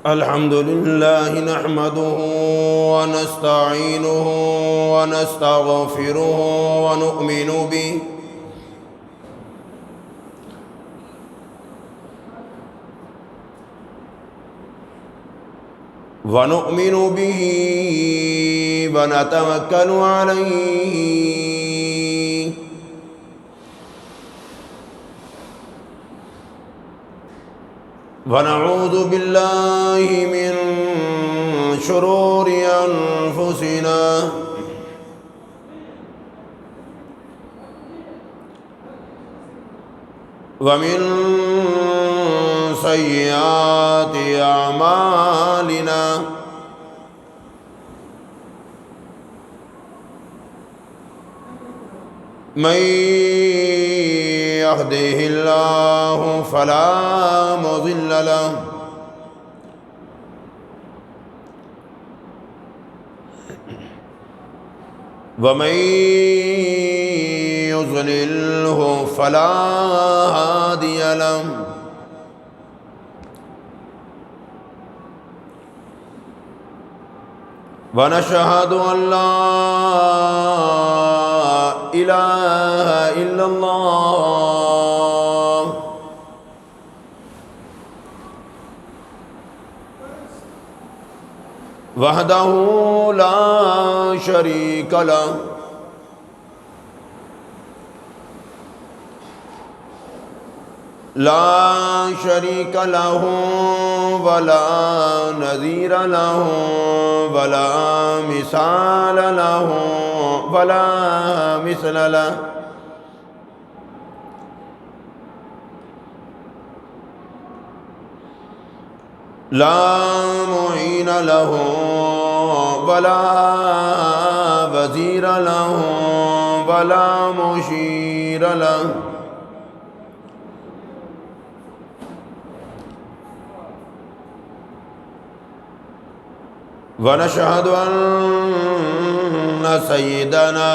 الحمد لله نحمده ونستعينه ونستغفره ونؤمن به ونتوكل عليه ونعوذ بالله من شرور أنفسنا ومن سيئات أعمالنا من يهده الله فلا مضل له ومن يضلله فلا هادي له ونشهد أن لا إله إلا الله وحده لا شريك له ولا نظير له ولا مثال له ولا مثل له لا معين له ولا وزير له ولا مشير له ونشهد أن سيدنا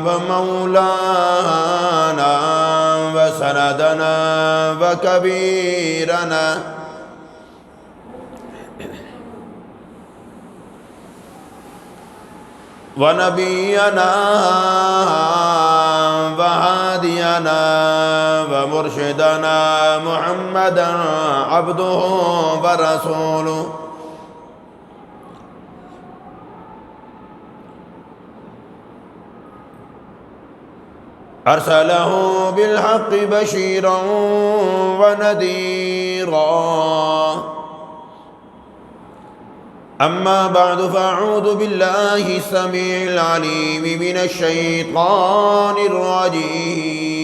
ومولانا وسندنا وكبيرنا ونبينا وهادينا ومرشدنا محمدا عبده ورسوله أرسله بالحق بشيرا ونذيرا أما بعد فأعوذ بالله السميع العليم من الشيطان الرجيم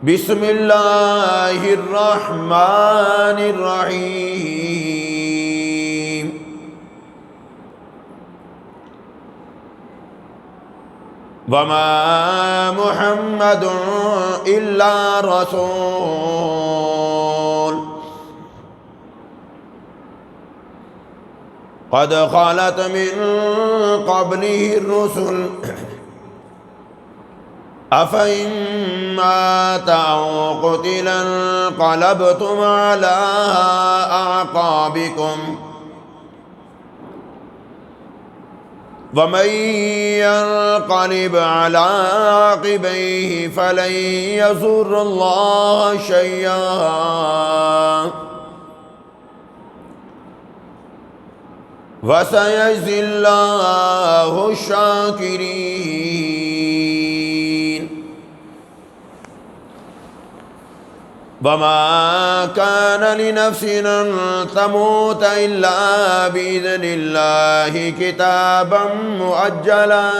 بسم الله الرحمن الرحيم وما محمد إلا رسول قد خلت من قبله الرسل أفإن مات أو قتل انقلبتم على أعقابكم ومن ينقلب على عقبيه فلن يضر الله شيئا وسيجزي الله الشاكرين وما كان لنفس أن تموت إلا بإذن الله كتابا مؤجلا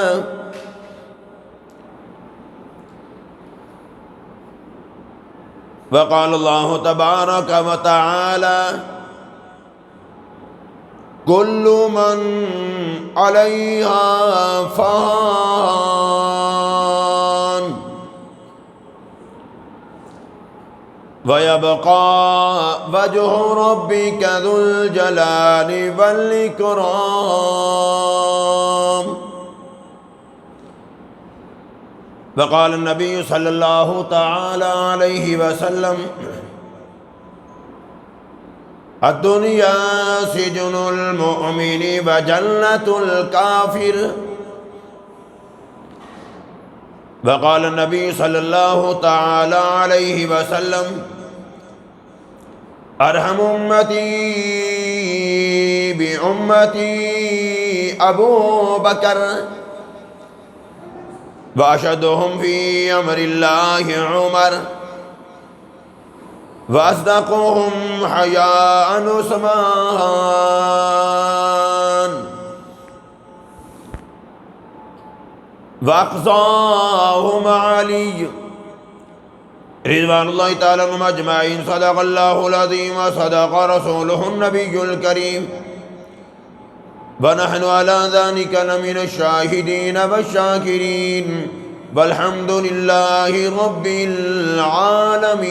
وقال الله تبارك وتعالى كل من عليها فان وَيَبْقَى وَجْهُ رَبِّكَ ذُو الْجَلَالِ وَالْإِكْرَامِ. وقال النبی صلی اللہ تعالی علیہ وسلم الدنیا سجن المؤمن وجنة الکافر. وقال النبی صلی اللہ تعالی علیہ وسلم ارحم امتی بامتی ابو بکر واشدهم فی امر اللہ عمر واصدقهم حیاء عثمان واقصاهم علی رضوان اللہ تعالی عنہم اجمعین. صدق اللہ العظیم وصدق رسولہ النبی الکریم ونحن على ذلك لمن الشاہدین والشاکرین والحمد للہ رب العالمین.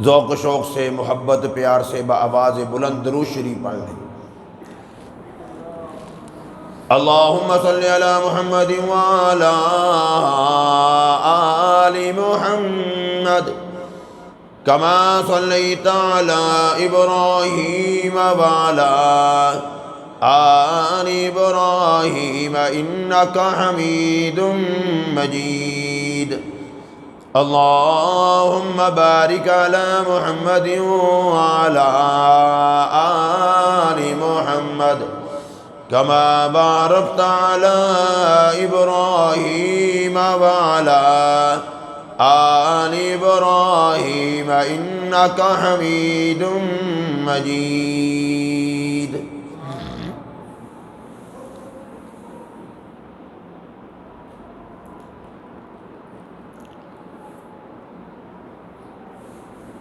ذوق و شوق سے محبت پیار سے بآواز بلند درود شریف پڑھ لیں. اللہم صلی علی محمد وعلی آل محمد کما صلیت علی ابراہیم وعلی آل ابراہیم انک حمید مجید. اللہم بارک علی محمد وعلی آل محمد کما بارکت علی ابراہیم وعلی آل ابراہیم انک حمید مجید.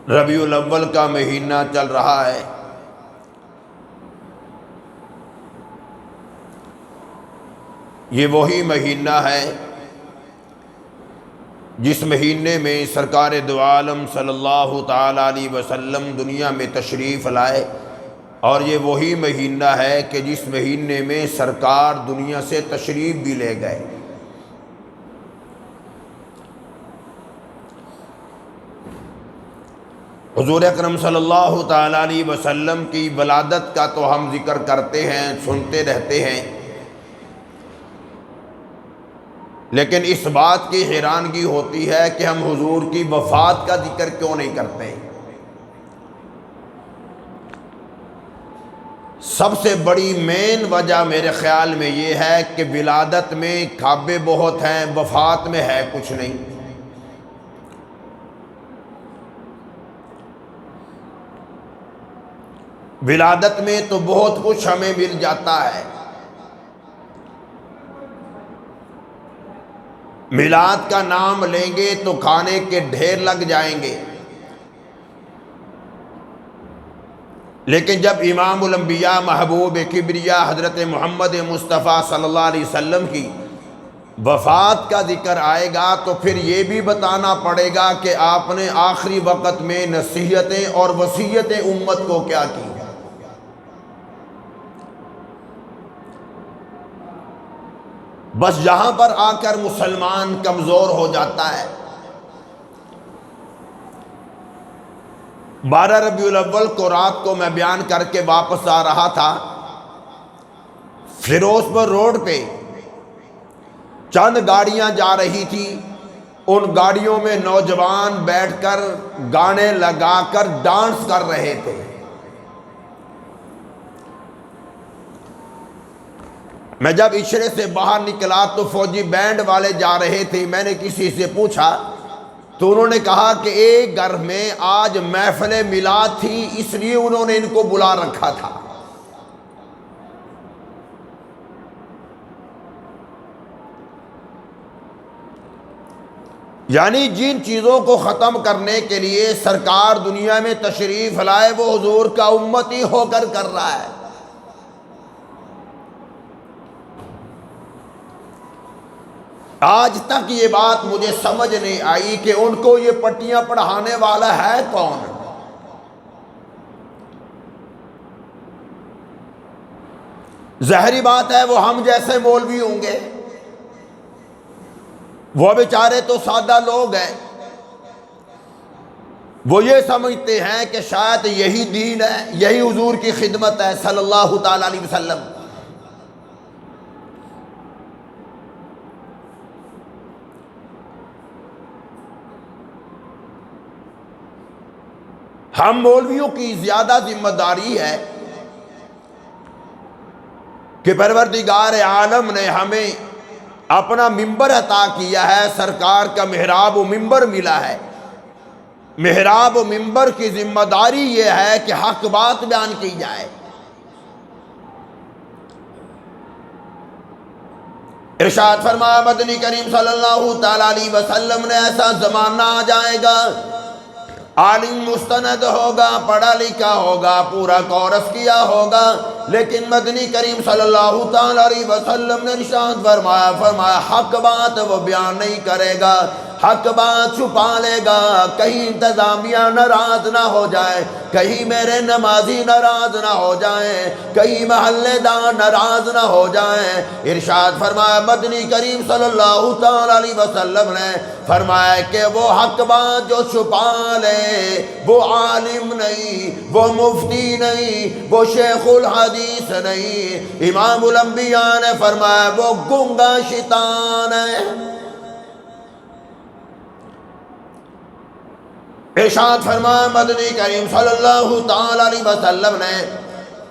ربیع الاول کا مہینہ چل رہا ہے. یہ وہی مہینہ ہے جس مہینے میں سرکار دو عالم صلی اللہ تعالی علیہ وسلم دنیا میں تشریف لائے، اور یہ وہی مہینہ ہے کہ جس مہینے میں سرکار دنیا سے تشریف بھی لے گئے. حضور اکرم صلی اللہ تعالی علیہ وسلم کی ولادت کا تو ہم ذکر کرتے ہیں، سنتے رہتے ہیں، لیکن اس بات کی حیرانگی ہوتی ہے کہ ہم حضور کی وفات کا ذکر کیوں نہیں کرتے. سب سے بڑی مین وجہ میرے خیال میں یہ ہے کہ ولادت میں کعبے بہت ہیں، وفات میں ہے کچھ نہیں. ولادت میں تو بہت کچھ ہمیں مل جاتا ہے. میلاد کا نام لیں گے تو کھانے کے ڈھیر لگ جائیں گے، لیکن جب امام الانبیاء محبوب کبریا حضرت محمد مصطفیٰ صلی اللہ علیہ وسلم کی وفات کا ذکر آئے گا تو پھر یہ بھی بتانا پڑے گا کہ آپ نے آخری وقت میں نصیحتیں اور وصیتیں امت کو کیا کی. بس یہاں پر آ کر مسلمان کمزور ہو جاتا ہے. 12 ربیع الاول کو رات کو میں بیان کر کے واپس آ رہا تھا، فیروز پور روڈ پہ چند گاڑیاں جا رہی تھی. ان گاڑیوں میں نوجوان بیٹھ کر گانے لگا کر ڈانس کر رہے تھے. میں جب عشرے سے باہر نکلا تو فوجی بینڈ والے جا رہے تھے. میں نے کسی سے پوچھا تو انہوں نے کہا کہ ایک گھر میں آج محفل میلاد تھی، اس لیے انہوں نے ان کو بلا رکھا تھا. یعنی جن چیزوں کو ختم کرنے کے لیے سرکار دنیا میں تشریف لائے وہ حضور کا امتی ہو کر کر رہا ہے. آج تک یہ بات مجھے سمجھ نہیں آئی کہ ان کو یہ پٹیاں پڑھانے والا ہے کون؟ ظاہری بات ہے وہ ہم جیسے مولوی ہوں گے، وہ بیچارے تو سادہ لوگ ہیں، وہ یہ سمجھتے ہیں کہ شاید یہی دین ہے، یہی حضور کی خدمت ہے صلی اللہ تعالی علیہ وسلم۔ ہم مولویوں کی زیادہ ذمہ داری ہے کہ پروردگار عالم نے ہمیں اپنا ممبر عطا کیا ہے، سرکار کا محراب و ممبر ملا ہے۔ محراب و ممبر کی ذمہ داری یہ ہے کہ حق بات بیان کی جائے۔ ارشاد فرمایا مدنی کریم صلی اللہ تعالی علیہ وسلم نے ایسا زمانہ آ جائے گا، عالم مستند ہوگا، پڑھا لکھا ہوگا، پورا کورس کیا ہوگا، لیکن مدنی کریم صلی اللہ تعالی علیہ وسلم نے ارشاد فرمایا حق بات وہ بیان نہیں کرے گا، حق بات چھپا لے گا، کہیں انتظامیہ ناراض نہ ہو جائے، کہیں میرے نمازی ناراض نہ ہو جائیں، کہیں محلے دار ناراض نہ ہو جائیں۔ ارشاد فرمایا مدنی کریم صلی اللہ تعالی علیہ وسلم نے فرمایا کہ وہ حق بات جو چھپا لے وہ عالم نہیں، وہ مفتی نہیں، وہ شیخ الحدیث نہیں، امام الانبیاء نے فرمایا وہ گنگا شیطان ہے۔ ارشاد فرمایا مدنی کریم صلی اللہ تعالی علیہ وسلم نے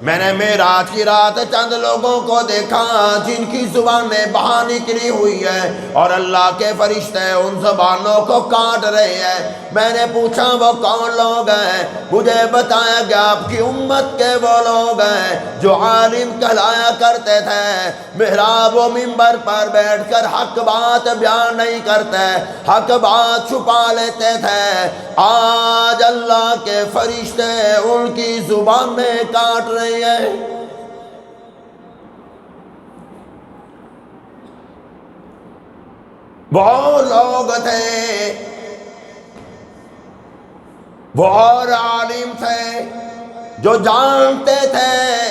میں نے معراج کی رات چند لوگوں کو دیکھا جن کی زبانیں باہر نکلی ہوئی ہیں اور اللہ کے فرشتے ان زبانوں کو کاٹ رہے ہیں۔ میں نے پوچھا وہ کون لوگ ہیں؟ مجھے بتایا گیا آپ کی امت کے وہ لوگ ہیں جو عالم کہلایا کرتے تھے، محراب و منبر پر بیٹھ کر حق بات بیان نہیں کرتے، حق بات چھپا لیتے تھے۔ آج اللہ کے فرشتے ان کی زبانیں کاٹ رہے ہیں۔ بہت لوگ تھے، وہ اور عالم تھے جو جانتے تھے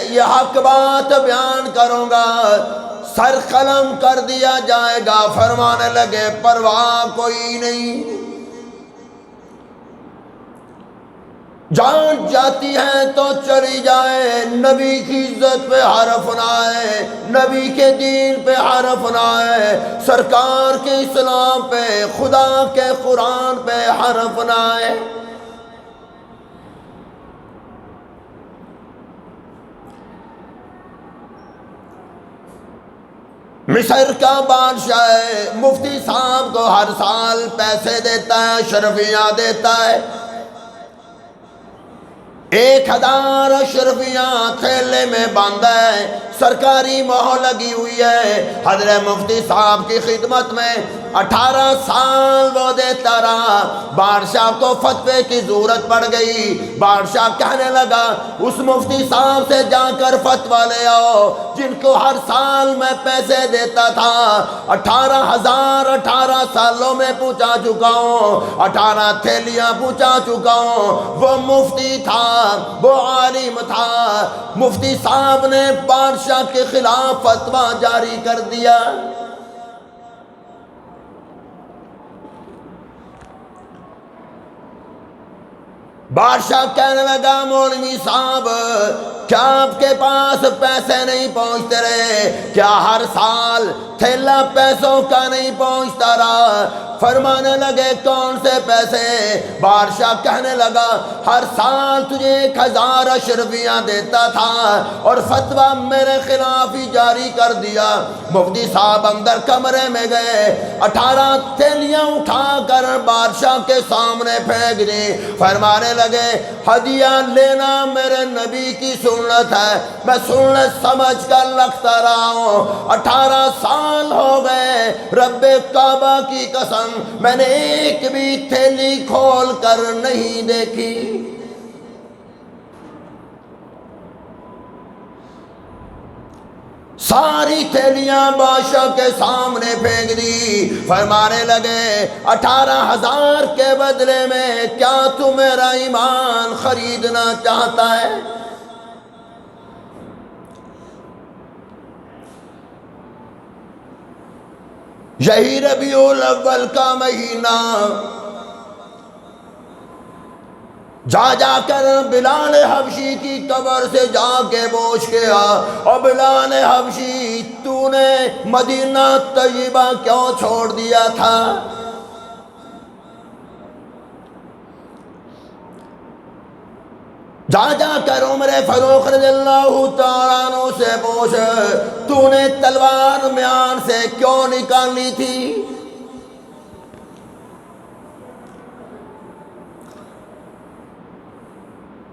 یہ حق بات بیان کروں گا سر قلم کر دیا جائے گا، فرمانے لگے پرواہ کوئی نہیں، جان جاتی ہے تو چلی جائے، نبی کی عزت پہ حرف نہ آئے، نبی کے دین پہ حرف نہ آئے، سرکار کے اسلام پہ، خدا کے قرآن پہ حرف نہ آئے۔ مصر کا بادشاہ مفتی صاحب کو ہر سال پیسے دیتا ہے، اشرفیاں دیتا ہے، 1000 اشرفیاں تھیلے میں بند ہے، سرکاری مہر لگی ہوئی ہے۔ حضرت مفتی صاحب کی خدمت میں 18 سال وہ دیتا رہا، بادشاہ کو فتوے کی ضرورت پڑ گئی، بادشاہ کہنے لگا اس مفتی صاحب سے جا کر فتویٰ لے آؤ جن کو ہر سال میں پیسے دیتا تھا، 18 سالوں میں پہنچا چکا ہوں، 18 تھیلیاں پہنچا چکا ہوں۔ وہ مفتی تھا، وہ عالم تھا، مفتی صاحب نے بادشاہ کے خلاف فتویٰ جاری کر دیا۔ بادشاہ کہنے لگا مولوی صاحب کیا آپ کے پاس پیسے نہیں پہنچتے رہے؟ کیا ہر سال تھیلا پیسوں کا نہیں پہنچتا رہا؟ فرمانے لگے کون سے پیسے؟ بادشاہ کہنے لگا ہر سال تجھے 1000 اشرفیاں دیتا تھا اور فتویٰ میرے خلاف ہی جاری کر دیا۔ مفتی صاحب اندر کمرے میں گئے، 18 تھیلیاں اٹھا کر بادشاہ کے سامنے پھینک دی، فرمانے لگے ہدیہ لینا میرے نبی کی سنت ہے، میں سنت سمجھ کر لکھتا رہا ہوں، 18 سال ہو گئے، رب کعبہ کی قسم میں نے ایک بھی تھیلی کھول کر نہیں دیکھی۔ ساری تھیلیاں بادشاہ کے سامنے پھینک دی، فرمانے لگے 18,000 کے بدلے میں کیا تو میرا ایمان خریدنا چاہتا ہے؟ یہی ربیع الاول کا مہینہ جا کر بلال حبشی کی قبر سے جا کے پوچھ کے اور بلال حبشی تو نے مدینہ طیبہ کیوں چھوڑ دیا تھا؟ جا کر عمر فاروق رضی اللہ تعالیٰ عنہ سے پوچھ تو نے تلوار میان سے کیوں نکالی تھی؟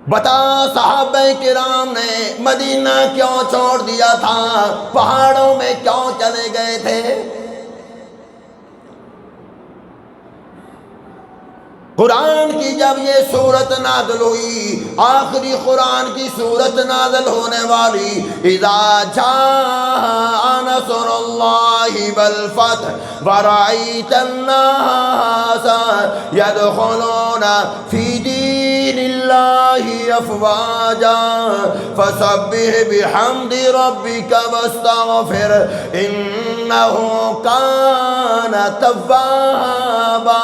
بتا صحابہ کرام نے مدینہ کیوں چھوڑ دیا تھا، پہاڑوں میں کیوں چلے گئے تھے؟ قرآن کی جب یہ صورت نازل ہوئی، آخری قرآن کی صورت نازل ہونے والی، اذا جاء نصر اللہ والفتح ورأیت الناس يدخلون فی دین اللہ افواجا فسبح بحمد ربک واستغفر انہ کان توابا۔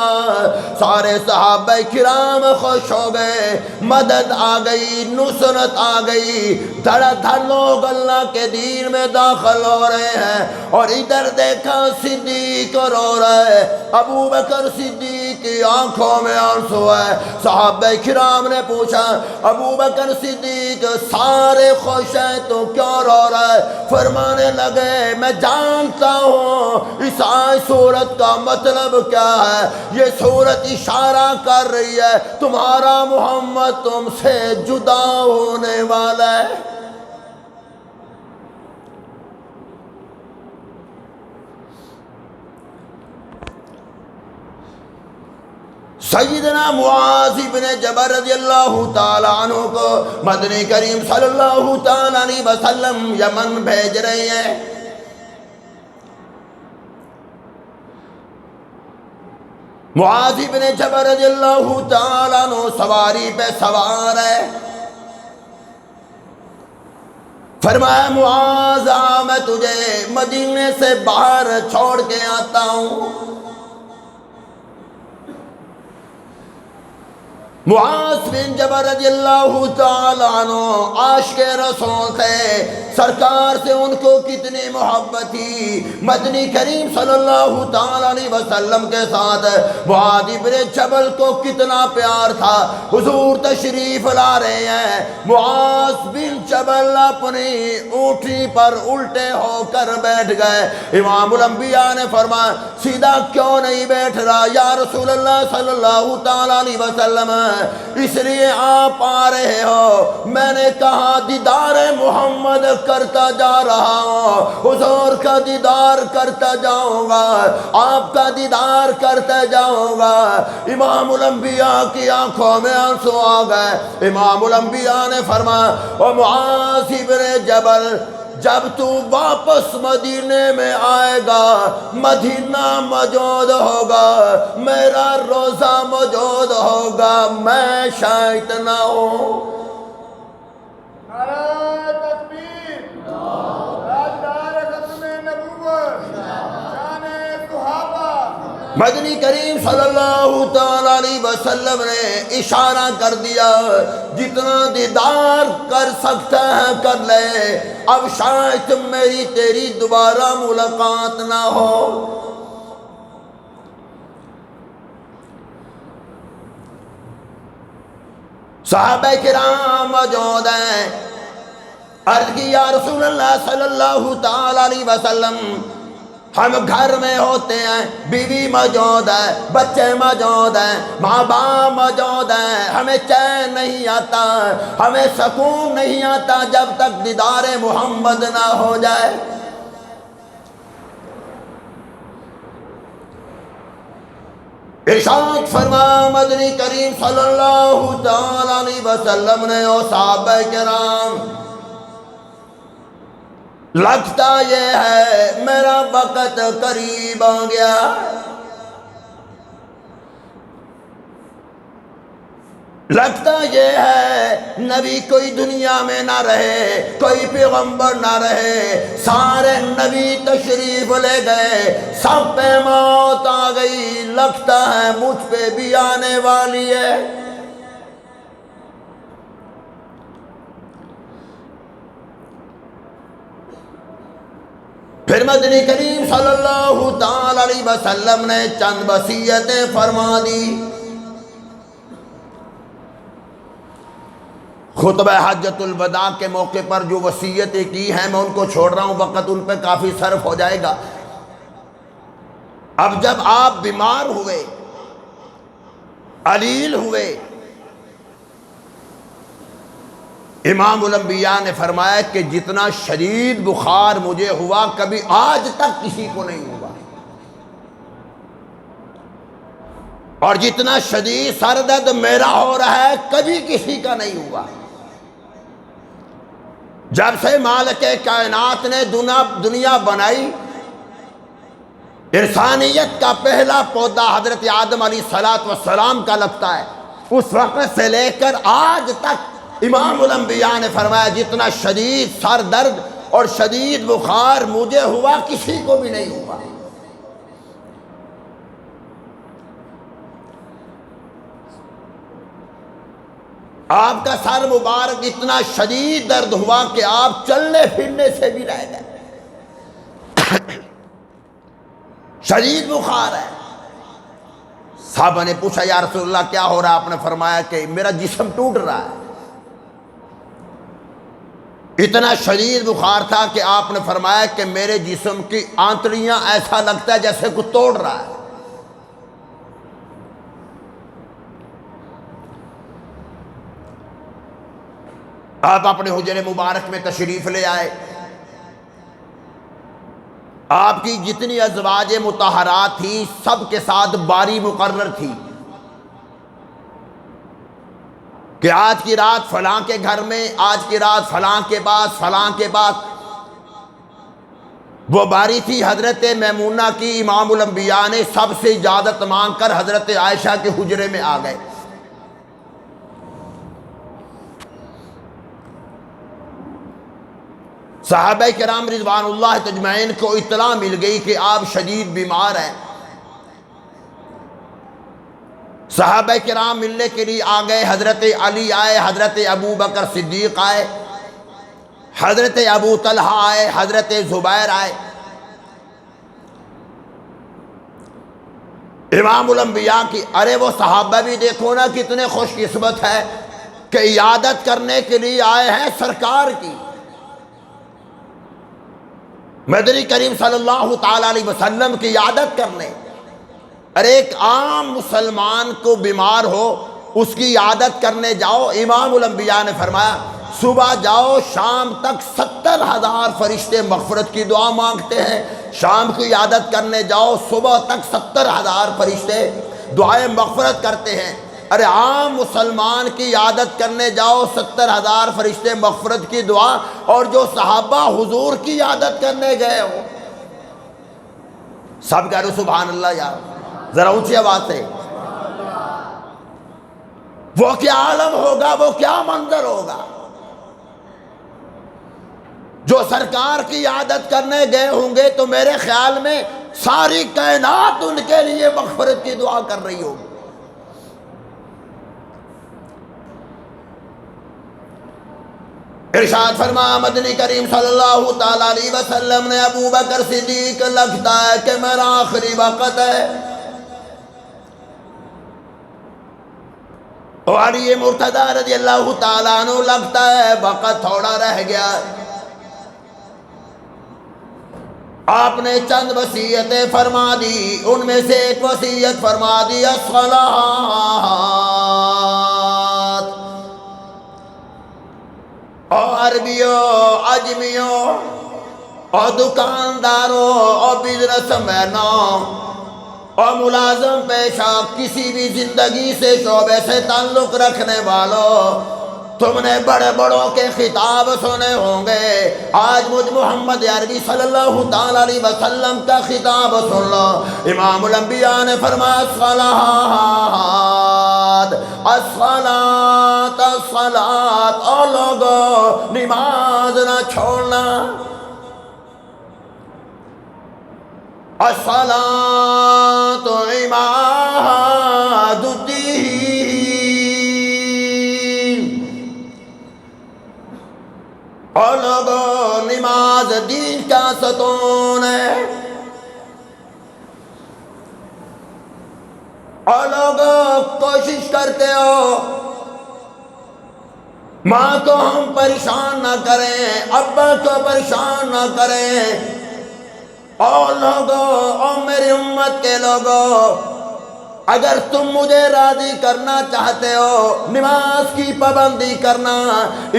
سارے صحابہ کرام خوش ہو گئے، مدد آ گئی، نصرت آ گئی، دھڑ دھڑ لوگ اللہ کے دین میں داخل ہو رہے ہیں۔ اور ادھر دیکھا صدیق رو رہا ہے، ابو بکر صدیق کی آنکھوں میں آنسو ہے۔ صحابہ کرام نے پوچھا ابو بکر صدیق سارے خوش ہیں تو کیوں رو رہا ہے؟ فرمانے لگے میں جانتا ہوں اس سورت کا مطلب کیا ہے۔ یہ سورت اشارہ کر رہی ہے تمہارا محمد تم سے جدا ہونے والا ہے۔ سیدنا معاذ بن جبل رضی اللہ تعالیٰ عنہ کو مدنی کریم صلی اللہ تعالیٰ علیہ وسلم یمن بھیج رہے ہیں۔ معاذ بن جبل رضی اللہ تعالیٰ عنہ سواری پہ سوار ہے۔ فرمایا معاذ میں تجھے مدینے سے باہر چھوڑ کے آتا ہوں۔ معاذ بن جبل رضی اللہ تعالیٰ عنہ عاشق رسول تھے، سرکار سے ان کو کتنی محبت تھی، مدنی کریم صلی اللہ تعالیٰ علیہ وسلم کے ساتھ معاذ بن جبل کو کتنا پیار تھا۔ حضور تشریف لا رہے ہیں، معاذ بن جبل اپنی اونٹنی پر الٹے ہو کر بیٹھ گئے۔ امام الانبیاء نے فرمایا سیدھا کیوں نہیں بیٹھ رہا یا رسول اللہ صلی اللہ تعالیٰ علیہ وسلم؟ اس لیے آپ آ رہے ہو، میں نے کہا دیدار محمد کرتا جا رہا ہوں، حضور کا دیدار کرتا جاؤں گا، آپ کا دیدار کرتا جاؤں گا۔ امام الانبیاء کی آنکھوں میں آنسو آ گئے۔ امام الانبیاء نے فرمایا او معاذ بن جبل جب تو واپس مدینے میں آئے گا مدینہ موجود ہوگا، میرا روزہ موجود ہوگا، میں شاید نہ ہوں۔ نعرہ تکبیر، تاجدار ختم نبوت، شان صحابہ۔ مدنی کریم صلی اللہ تعالیٰ علیہ وسلم نے اشارہ کر دیا جتنا دیدار کر سکتا ہے کر لے، اب شاید میری تیری دوبارہ ملاقات نہ ہو۔ صحابہ کرام موجود ہیں، عرض کی یا رسول اللہ صلی اللہ تعالیٰ علیہ وسلم ہم گھر میں ہوتے ہیں، بیوی موجود ہے، بچے موجود ہیں، ماں باپ موجود ہیں، ہمیں چین نہیں آتا، ہمیں سکون نہیں آتا جب تک دیدار محمد نہ ہو جائے۔ ارشاد فرما مدنی کریم صلی اللہ تعالیٰ علیہ وسلم نے او صحابہ کرام لگتا یہ ہے میرا وقت قریب آ گیا، لگتا یہ ہے نبی کوئی دنیا میں نہ رہے، کوئی پیغمبر نہ رہے، سارے نبی تشریف لے گئے، سب پہ موت آ گئی، لگتا ہے مجھ پہ بھی آنے والی ہے۔ پھر مدنی کریم صلی اللہ تعالی علیہ وسلم نے چند وصیتیں فرما دی۔ خطبہ حجۃ الوداع کے موقع پر جو وصیتیں کی ہیں میں ان کو چھوڑ رہا ہوں، وقت ان پہ کافی صرف ہو جائے گا۔ اب جب آپ بیمار ہوئے، علیل ہوئے، امام الانبیاء نے فرمایا کہ جتنا شدید بخار مجھے ہوا کبھی آج تک کسی کو نہیں ہوا، اور جتنا شدید سر درد میرا ہو رہا ہے کبھی کسی کا نہیں ہوا۔ جب سے مالک کائنات نے دنیا بنائی، انسانیت کا پہلا پودا حضرت آدم علیہ السلام کا لگتا ہے، اس وقت سے لے کر آج تک امام الانبیاء نے فرمایا جتنا شدید سر درد اور شدید بخار مجھے ہوا کسی کو بھی نہیں ہوا۔ آپ کا سر مبارک اتنا شدید درد ہوا کہ آپ چلنے پھرنے سے بھی رہ گئے، شدید بخار ہے۔ صحابہ نے پوچھا یا رسول اللہ کیا ہو رہا ہے؟ آپ نے فرمایا کہ میرا جسم ٹوٹ رہا ہے۔ اتنا شدید بخار تھا کہ آپ نے فرمایا کہ میرے جسم کی آنتڑیاں ایسا لگتا ہے جیسے کوئی توڑ رہا ہے۔ آپ اپنے حجرے مبارک میں تشریف لے آئے، آپ کی جتنی ازواج مطہرات تھی سب کے ساتھ باری مقرر تھی کہ آج کی رات فلاں کے گھر میں، آج کی رات فلاں کے بعد، فلاں کے بعد۔ وہ باری تھی حضرت میمونہ کی۔ امام الانبیاء نے سب سے اجازت مانگ کر حضرت عائشہ کے حجرے میں آ گئے۔ صحابہ کرام رضوان اللہ اجمعین کو اطلاع مل گئی کہ آپ شدید بیمار ہیں۔ صحابہ کرام ملنے کے لیے آ گئے، حضرت علی آئے، حضرت ابو بکر صدیق آئے، حضرت ابو طلحہ آئے، حضرت زبیر آئے۔ امام الانبیاء کی ارے وہ صحابہ بھی دیکھو نا کتنے خوش قسمت ہے کہ عیادت کرنے کے لیے آئے ہیں سرکار کی۔ مدنی کریم صلی اللہ تعالی علیہ وسلم کی عیادت کرنے۔ ارے ایک عام مسلمان کو بیمار ہو اس کی عیادت کرنے جاؤ، امام الانبیاء نے فرمایا صبح جاؤ شام تک 70,000 فرشتے مغفرت کی دعا مانگتے ہیں، شام کی عیادت کرنے جاؤ صبح تک 70,000 فرشتے دعائیں مغفرت کرتے ہیں۔ ارے عام مسلمان کی عیادت کرنے جاؤ 70,000 فرشتے مغفرت کی دعا، اور جو صحابہ حضور کی عیادت کرنے گئے ہو سب کہہ رہے سبحان اللہ یار، ذرا اونچی آواز سے۔ وہ کیا عالم ہوگا، وہ کیا منظر ہوگا جو سرکار کی عیادت کرنے گئے ہوں گے، تو میرے خیال میں ساری کائنات ان کے لیے مغفرت کی دعا کر رہی ہوگی۔ ارشاد فرمایا مدنی کریم صلی اللہ تعالی علیہ وسلم نے ابو بکر صدیق لگتا ہے کہ میرا آخری وقت ہے، اور علی مرتضی رضی اللہ تعالیٰ عنہ لگتا ہے وقت تھوڑا رہ گیا۔ آپ نے چند وصیتیں فرما دی، ان میں سے ایک وصیت فرما دی الصلاۃ، اور عربیوں عجمیوں اور دکانداروں اور بزنس مینوں اور ملازم پیشہ کسی بھی زندگی سے شعبے سے تعلق رکھنے والوں تم نے بڑے بڑوں کے خطاب سنے ہوں گے، آج مجھ محمد عربی صلی اللہ تعالی علیہ وسلم کا خطاب سن لو۔ امام الانبیاء نے فرمایا الصلاۃ الصلاۃ الصلاۃ، اور لوگوں نماز نہ چھوڑنا، الصلاۃ عماد الدین، اور لوگوں نماز دین کا ستون ہے، اور لوگوں کوشش کرتے ہو ماں کو ہم پریشان نہ کریں، ابا کو پریشان نہ کریں، اور لوگوں اور میری امت کے لوگوں، اگر تم مجھے راضی کرنا چاہتے ہو نماز کی پابندی کرنا۔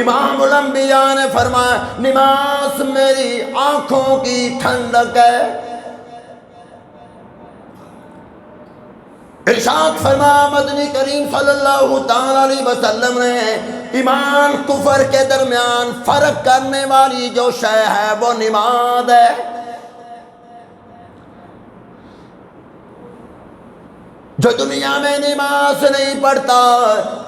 امام الانبیاء نے فرمایا نماز میری آنکھوں کی ٹھنڈک ہے۔ ارشاد فرمایا مدنی کریم صلی اللہ تعالی علیہ وسلم نے ایمان کفر کے درمیان فرق کرنے والی جو شے ہے وہ نماز ہے۔ جو دنیا میں نماز نہیں پڑھتا،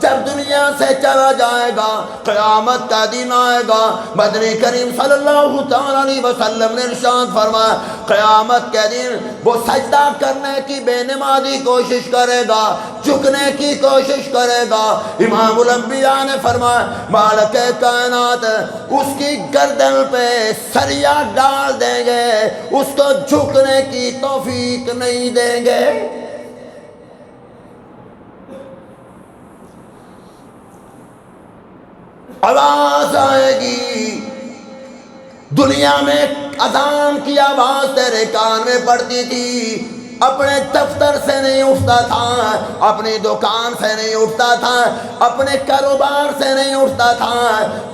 جب دنیا سے چلا جائے گا قیامت کا دن آئے گا، مدنی کریم صلی اللہ تعالی علیہ وسلم نے ارشاد فرمایا قیامت کے دن وہ سجدہ کرنے کی بے نمازی کوشش کرے گا، جھکنے کی کوشش کرے گا۔ امام الانبیاء نے فرمایا مالک کائنات اس کی گردن پہ سریا ڈال دیں گے، اس کو جھکنے کی توفیق نہیں دیں گے۔ آواز آئے گی، دنیا میں اذان کی آواز تیرے کان میں پڑتی تھی، اپنے دفتر سے نہیں اٹھتا تھا، اپنی دکان سے نہیں اٹھتا تھا، اپنے کاروبار سے نہیں اٹھتا تھا،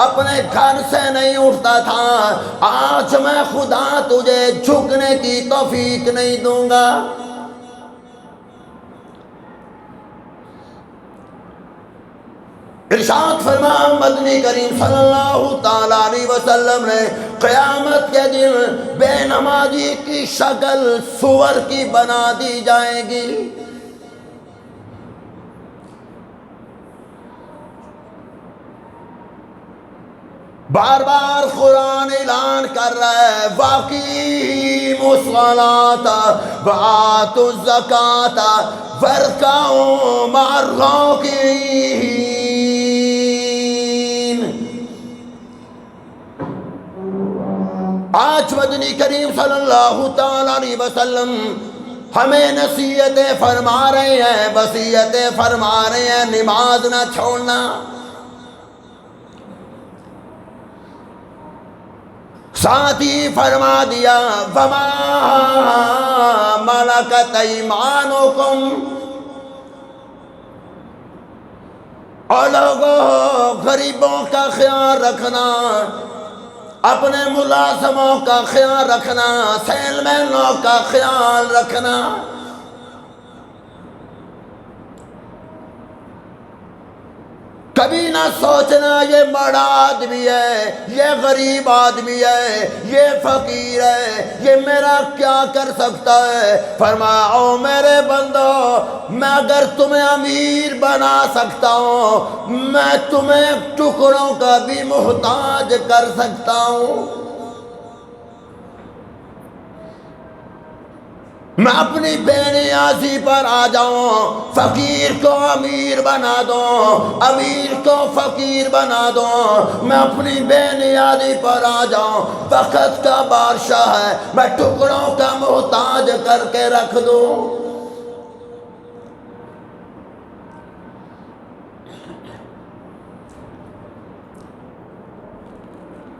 اپنے گھر سے نہیں اٹھتا تھا، آج میں خدا تجھے جھکنے کی توفیق نہیں دوں گا۔ ارشاد فرمایا مدنی کریم صلی اللہ تعالی علیہ وسلم نے قیامت کے دن بے نمازی کی شکل سور کی بنا دی جائے گی۔ بار بار قرآن اعلان کر رہا ہے وَأَقِیمُوا الصَّلَاةَ وَآتُوا الزَّکَاةَ وَارْکَعُوا مَعَ الرَّاکعِینَ۔ آج مدنی کریم صلی اللہ تعالی علیہ وسلم ہمیں نصیحتیں فرما رہے ہیں، وصیتیں فرما رہے ہیں نماز نہ چھوڑنا۔ ساتھ ہی فرما دیا وَمَا مَلَكَتْ أَيْمَانُكُمْ، اور لوگوں غریبوں کا خیال رکھنا، اپنے ملازموں کا خیال رکھنا، سیل مینوں کا خیال رکھنا۔ کبھی نہ سوچنا یہ بڑا آدمی ہے، یہ غریب آدمی ہے، یہ فقیر ہے، یہ میرا کیا کر سکتا ہے۔ فرمایا او میرے بندو، میں اگر تمہیں امیر بنا سکتا ہوں، میں تمہیں ٹکڑوں کا بھی محتاج کر سکتا ہوں۔ میں اپنی بے نیازی پر آ جاؤں، فقیر کو امیر بنا دوں، امیر کو فقیر بنا دوں، میں اپنی بے نیازی پر آ جاؤں، وقت کا بادشاہ ہے، میں ٹکڑوں کا محتاج کر کے رکھ دوں۔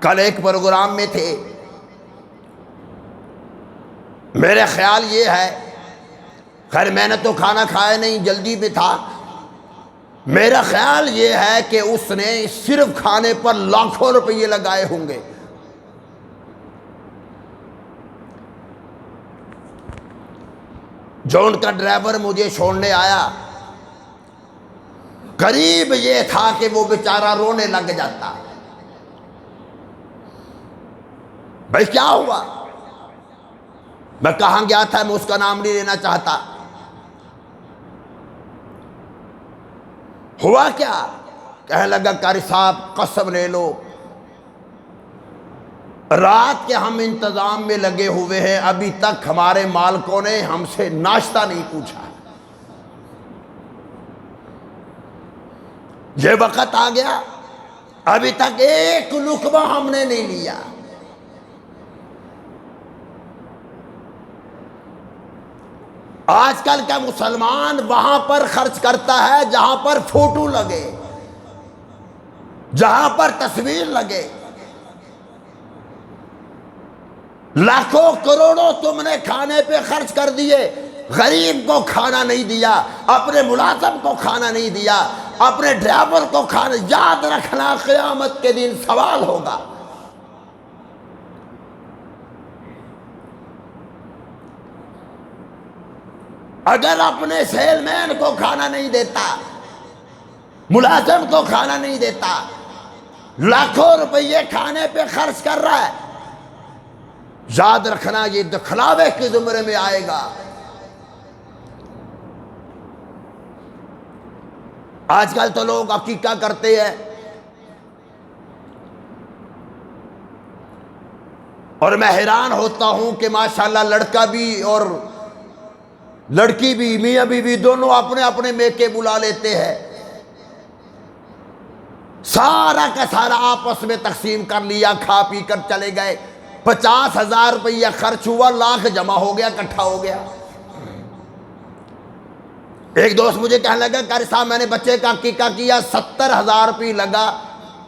کل ایک پروگرام میں تھے، میرے خیال یہ ہے، خیر میں نے تو کھانا کھایا نہیں، جلدی میں تھا، میرا خیال یہ ہے کہ اس نے صرف کھانے پر لاکھوں روپے لگائے ہوں گے۔ جو ان کا ڈرائیور مجھے چھوڑنے آیا، قریب یہ تھا کہ وہ بیچارہ رونے لگ جاتا، بھائی کیا ہوا؟ میں کہاں گیا تھا، میں اس کا نام نہیں لینا چاہتا۔ ہوا کیا؟ کہنے لگا قاری صاحب قسم لے لو، رات کے ہم انتظام میں لگے ہوئے ہیں، ابھی تک ہمارے مالکوں نے ہم سے ناشتہ نہیں پوچھا، یہ وقت آ گیا ابھی تک ایک لقمہ ہم نے نہیں لیا۔ آج کل کا مسلمان وہاں پر خرچ کرتا ہے جہاں پر فوٹو لگے، جہاں پر تصویر لگے۔ لاکھوں کروڑوں تم نے کھانے پہ خرچ کر دیے، غریب کو کھانا نہیں دیا، اپنے ملازم کو کھانا نہیں دیا، اپنے ڈرائیور کو کھانا۔ یاد رکھنا قیامت کے دن سوال ہوگا۔ اگر اپنے سیل مین کو کھانا نہیں دیتا، ملازم کو کھانا نہیں دیتا، لاکھوں روپے کھانے پہ خرچ کر رہا ہے، یاد رکھنا یہ دکھلاوے کے زمرے میں آئے گا۔ آج کل تو لوگ عقیقہ کرتے ہیں، اور میں حیران ہوتا ہوں کہ ماشاءاللہ لڑکا بھی اور لڑکی بھی، میاں بیوی دونوں اپنے اپنے میکے بلا لیتے ہیں، سارا کا سارا آپس میں تقسیم کر لیا، کھا پی کر چلے گئے، 50,000 روپیہ خرچ ہوا، لاکھ جمع ہو گیا، اکٹھا ہو گیا۔ ایک دوست مجھے کہنے لگا قاری صاحب میں نے بچے کا عقیقہ کیا، 70,000 روپیہ لگا،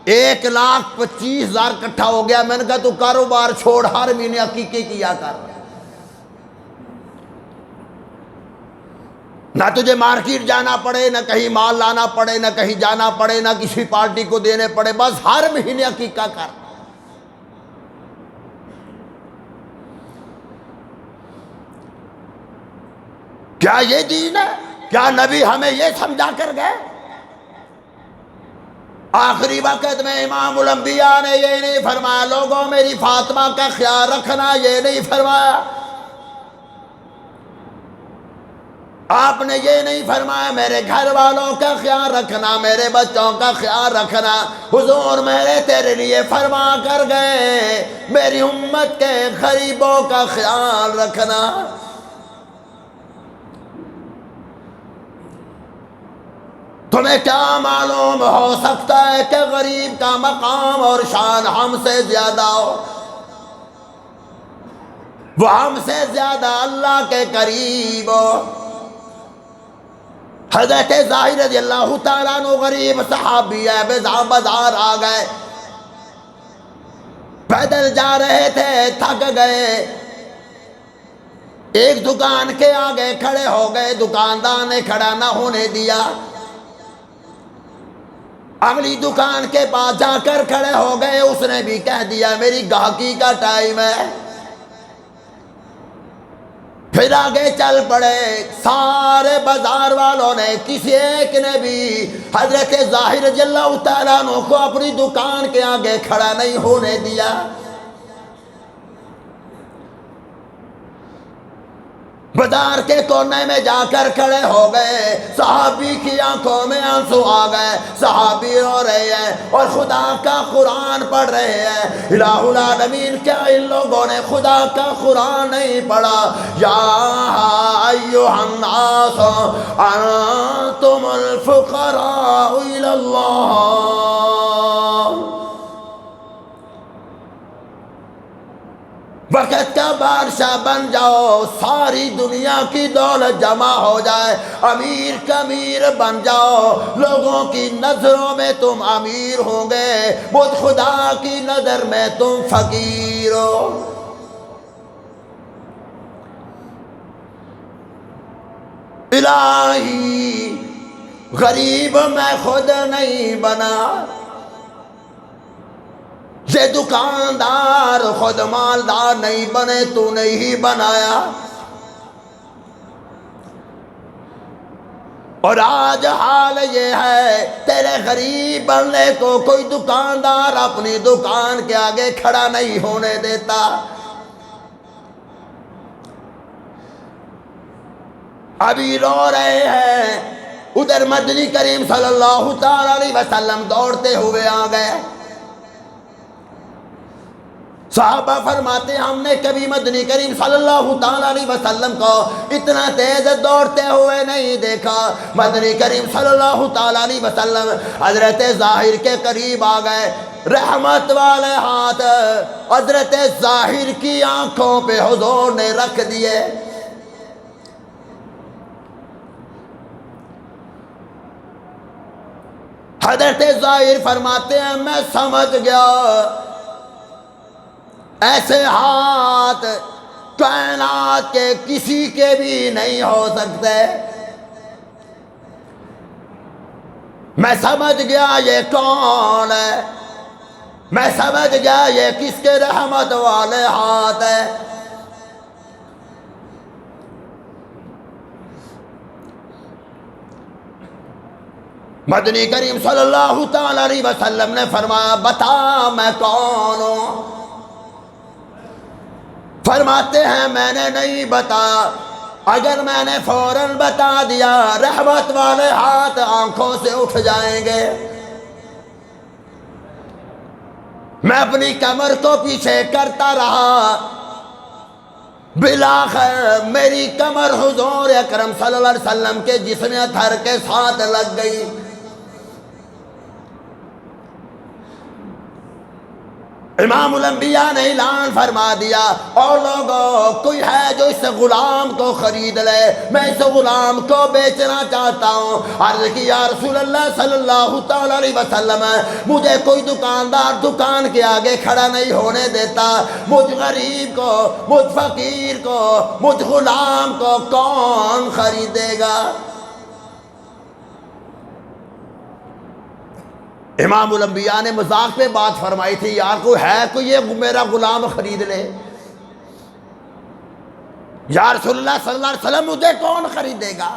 1,25,000 اکٹھا ہو گیا۔ میں نے کہا تو کاروبار چھوڑ، ہر مہینے عقیقے کیا کر، نہ تجھے مارکیٹ جانا پڑے، نہ کہیں مال لانا پڑے، نہ کہیں جانا پڑے، نہ کسی پارٹی کو دینے پڑے، بس ہر مہینے عقیقہ کر۔ کیا یہ دین ہے؟ کیا نبی ہمیں یہ سمجھا کر گئے؟ آخری وقت میں امام الانبیاء نے یہ نہیں فرمایا لوگوں میری فاطمہ کا خیال رکھنا، یہ نہیں فرمایا۔ آپ نے یہ نہیں فرمایا میرے گھر والوں کا خیال رکھنا، میرے بچوں کا خیال رکھنا۔ حضور میرے تیرے لیے فرما کر گئے میری امت کے غریبوں کا خیال رکھنا۔ تمہیں کیا معلوم ہو سکتا ہے کہ غریب کا مقام اور شان ہم سے زیادہ ہو، وہ ہم سے زیادہ اللہ کے قریب ہو۔ حضرت ظاہر رضی اللہ تعالیٰ عنہ غریب صحابی ہے، بازار آ گئے، پیدل جا رہے تھے، تھک گئے، ایک دکان کے آگے کھڑے ہو گئے، دکاندار نے کھڑا نہ ہونے دیا، اگلی دکان کے پاس جا کر کھڑے ہو گئے، اس نے بھی کہہ دیا میری گاہکی کا ٹائم ہے، پھر آگے چل پڑے۔ سارے بازار والوں نے کسی ایک نے بھی حضرت ظاہر رضی اللہ تعالیٰ عنہ کو اپنی دکان کے آگے کھڑا نہیں ہونے دیا۔ بازار کے کونے میں جا کر کھڑے ہو گئے، صحابی کی آنکھوں میں آنسو آ گئے، صحابی رو رہے ہیں اور خدا کا قرآن پڑھ رہے ہیں۔ الہ العالمین، کیا ان لوگوں نے خدا کا قرآن نہیں پڑھا؟ یا ایھا الناس انتم الفقراء الی اللہ، وقت کا بادشاہ بن جاؤ، ساری دنیا کی دولت جمع ہو جائے، امیر کا امیر بن جاؤ، لوگوں کی نظروں میں تم امیر ہوں گے، بت خدا کی نظر میں تم فقیر ہو۔ الہی غریب میں خود نہیں بنا، یہ دکاندار خود مالدار نہیں بنے، تو نے ہی بنایا۔ اور آج حال یہ ہے تیرے غریب بننے کو کوئی دکاندار اپنی دکان کے آگے کھڑا نہیں ہونے دیتا۔ ابھی رو رہے ہیں، ادھر مدنی کریم صلی اللہ تعالی علیہ وسلم دوڑتے ہوئے آ گئے۔ صحابہ فرماتے ہیں ہم نے کبھی مدنی کریم صلی اللہ تعالی علیہ وسلم کو اتنا تیز دوڑتے ہوئے نہیں دیکھا۔ مدنی کریم صلی اللہ تعالی علیہ وسلم حضرت ظاہر کے قریب آ گئے، رحمت والے ہاتھ حضرت ظاہر کی آنکھوں پہ حضور نے رکھ دیے۔ حضرت ظاہر فرماتے ہیں میں سمجھ گیا ایسے ہاتھ کائنات کے کسی کے بھی نہیں ہو سکتے۔ میں سمجھ گیا یہ کون ہے، میں سمجھ گیا یہ کس کے رحمت والے ہاتھ ہے۔ مدنی کریم صلی اللہ تعالی علیہ وسلم نے فرمایا بتا میں کون ہوں؟ فرماتے ہیں میں نے نہیں بتایا، اگر میں نے فوراً بتا دیا رحمت والے ہاتھ آنکھوں سے اٹھ جائیں گے۔ میں اپنی کمر کو پیچھے کرتا رہا، بالآخر میری کمر حضور اکرم صلی اللہ علیہ وسلم کے جسم اطہر کے ساتھ لگ گئی۔ امام الانبیاء نے اعلان فرما دیا اور لوگوں کوئی ہے جو اس غلام کو خرید لے، میں اس غلام کو بیچنا چاہتا ہوں۔ عرض کی یا رسول اللہ صلی اللہ تعالی علیہ وسلم مجھے کوئی دکاندار دکان کے آگے کھڑا نہیں ہونے دیتا، مجھ غریب کو، مجھ فقیر کو، مجھ غلام کو کون خریدے گا؟ امام الانبیاء نے مذاق پہ بات فرمائی تھی، یار کوئی ہے کوئی یہ میرا غلام خرید لے؟ یا رسول اللہ صلی اللہ علیہ وسلم مجھے کون خریدے گا؟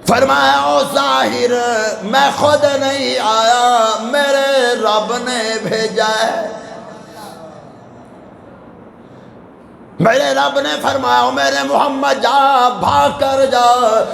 فرمایا او ظاہر میں خود نہیں آیا، میرے رب نے بھیجا ہے۔ میرے رب نے فرمایا میرے محمد جا بھاگ کر جا،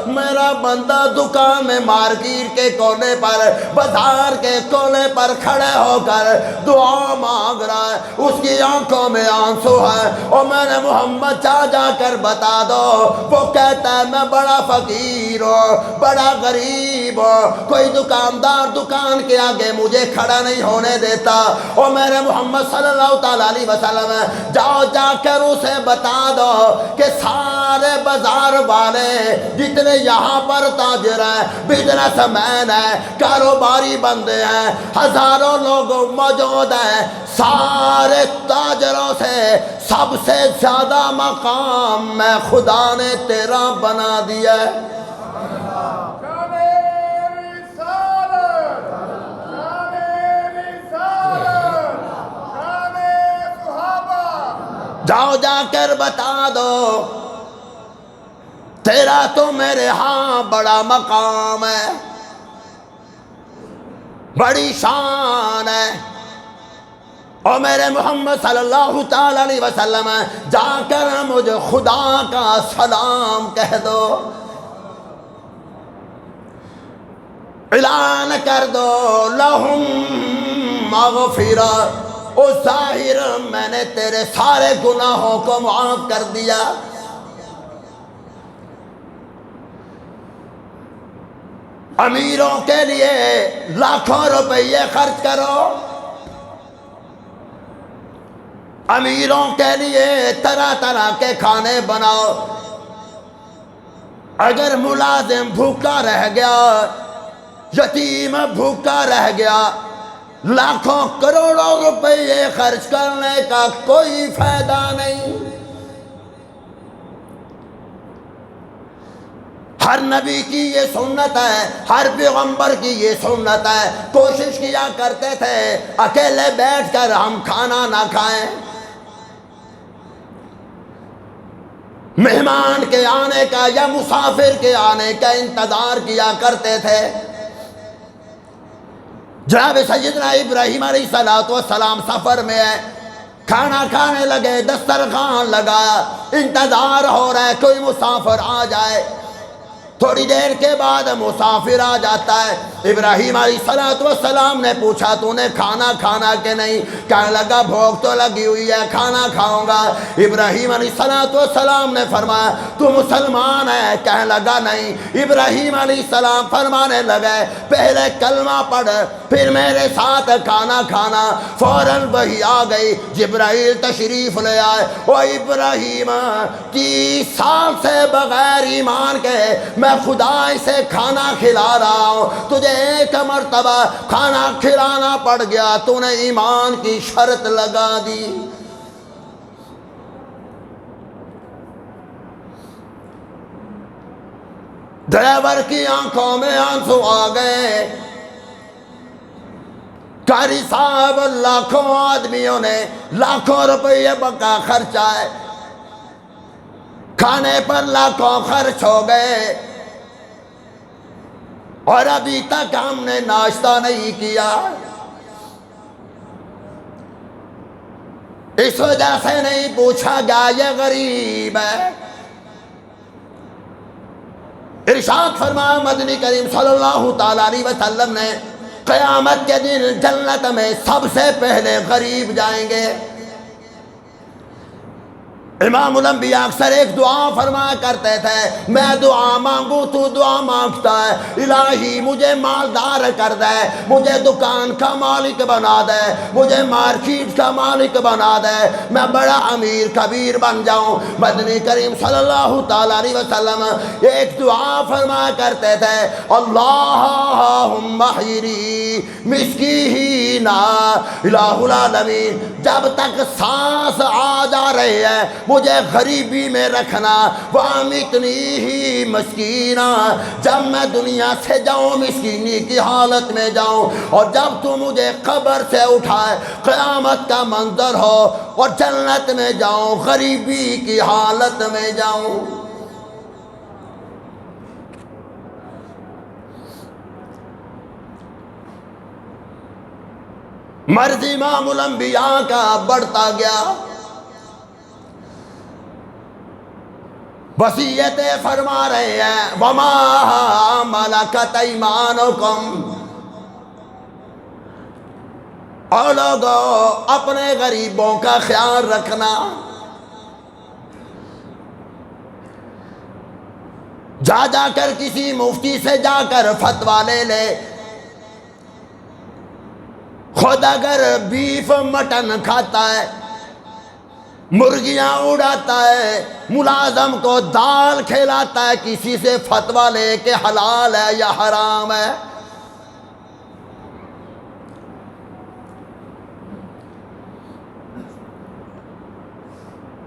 میرا بندہ دکان میں مارکیٹ کے کونے پر، بازار کے کونے پر کھڑے ہو کر دعا مانگ رہا ہے، اس کی آنکھوں میں آنسو ہے، اور میرے محمد جا کر بتا دو وہ کہتا ہے میں بڑا فقیر ہوں، بڑا غریب ہوں، کوئی دکاندار دکان کے آگے مجھے کھڑا نہیں ہونے دیتا، اور میرے محمد صلی اللہ تعالیٰ علیہ وسلم جا کر اسے بتا دو کہ سارے بازار والے جتنے یہاں پر تاجر ہیں، بزنس مین ہیں، کاروباری بندے ہیں، ہزاروں لوگ موجود ہیں، سارے تاجروں سے سب سے زیادہ مقام میں خدا نے تیرا بنا دیا ہے۔ جاؤ جا کر بتا دو تیرا تو میرے ہاں بڑا مقام ہے، بڑی شان ہے، اور میرے محمد صلی اللہ تعالی علیہ وسلم جا کر مجھے خدا کا سلام کہہ دو، اعلان کر دو لہم مغفرہ، او ظاہر میں نے تیرے سارے گناہوں کو معاف کر دیا۔ امیروں کے لیے لاکھوں روپے خرچ کرو، امیروں کے لیے طرح طرح کے کھانے بناؤ، اگر ملازم بھوکا رہ گیا، یتیم بھوکا رہ گیا، لاکھوں کروڑوں روپے خرچ کرنے کا کوئی فائدہ نہیں۔ ہر نبی کی یہ سنت ہے، ہر پیغمبر کی یہ سنت ہے، کوشش کیا کرتے تھے اکیلے بیٹھ کر ہم کھانا نہ کھائیں، مہمان کے آنے کا یا مسافر کے آنے کا انتظار کیا کرتے تھے۔ جناب سیدنا ابراہیم علیہ السلام سفر میں ہے، کھانا کھانے لگے، دسترخوان لگایا، انتظار ہو رہا ہے کوئی مسافر آ جائے۔ تھوڑی دیر کے بعد مسافر آ جاتا ہے۔ ابراہیم علیہ السلام نے پوچھا تو نے کھانا کھانا کہ نہیں؟ کہنے لگا بھوک تو لگی ہوئی ہے، کھانا کھاؤں گا۔ ابراہیم علیہ السلام نے فرمایا تو مسلمان ہے؟ کہنے لگا نہیں۔ ابراہیم علیہ السلام فرمانے لگے پہلے کلمہ پڑھ پھر میرے ساتھ کھانا کھانا۔ فوراً وہی آ گئی، جبرائیل تشریف لے آئے۔ او ابراہیم 30 سال سے بغیر ایمان کے میں خدا سے کھانا کھلا رہا ہوں، تجھے ایک مرتبہ کھانا کھلانا پڑ گیا، تو نے ایمان کی شرط لگا دی۔ ڈرائیور کی آنکھوں میں آنسو آ گئے۔ قاری صاحب لاکھوں آدمیوں نے لاکھوں روپے بکا خرچہ ہے، کھانے پر لاکھوں خرچ ہو گئے اور ابھی تک ہم نے ناشتہ نہیں کیا۔ اس وجہ سے نہیں پوچھا گیا یہ غریب ہے۔ ارشاد فرمایا مدنی کریم صلی اللہ تعالیٰ علیہ وسلم نے قیامت کے دن جنت میں سب سے پہلے غریب جائیں گے۔ امام الانبیاء اکثر ایک دعا فرمایا کرتے تھے، میں دعا مانگوں تو دعا مانگتا ہے، الہی مجھے مالدار کر دے، مجھے دکان کا مالک بنا دے، مجھے مارکیٹ کا مالک بنا دے، میں بڑا امیر کبیر بن جاؤں۔ مدنی کریم صلی اللہ تعالیٰ علیہ وسلم ایک دعا فرمایا کرتے تھے، اللہم احیری مسکینا الہ العالمین، جب تک سانس آ جا رہے ہیں مجھے غریبی میں رکھنا، وَأَمِتْنِي ہی مسکینہ، جب میں دنیا سے جاؤں مسکینی کی حالت میں جاؤں، اور جب تو مجھے قبر سے اٹھائے قیامت کا منظر ہو اور جنت میں جاؤں غریبی کی حالت میں جاؤں۔ مرض امام الانبیاء کا بڑھتا گیا، وصیتیں فرما رہے ہیں، وَمَا مَلَكَتْ أَيْمَانُكُمْ، اور لوگوں اپنے غریبوں کا خیال رکھنا۔ جا کر کسی مفتی سے جا کر فتویٰ لے لے، خود اگر بیف مٹن کھاتا ہے، مرغیاں اڑاتا ہے، ملازم کو دال کھلاتا ہے، کسی سے فتویٰ لے کہ حلال ہے یا حرام ہے؟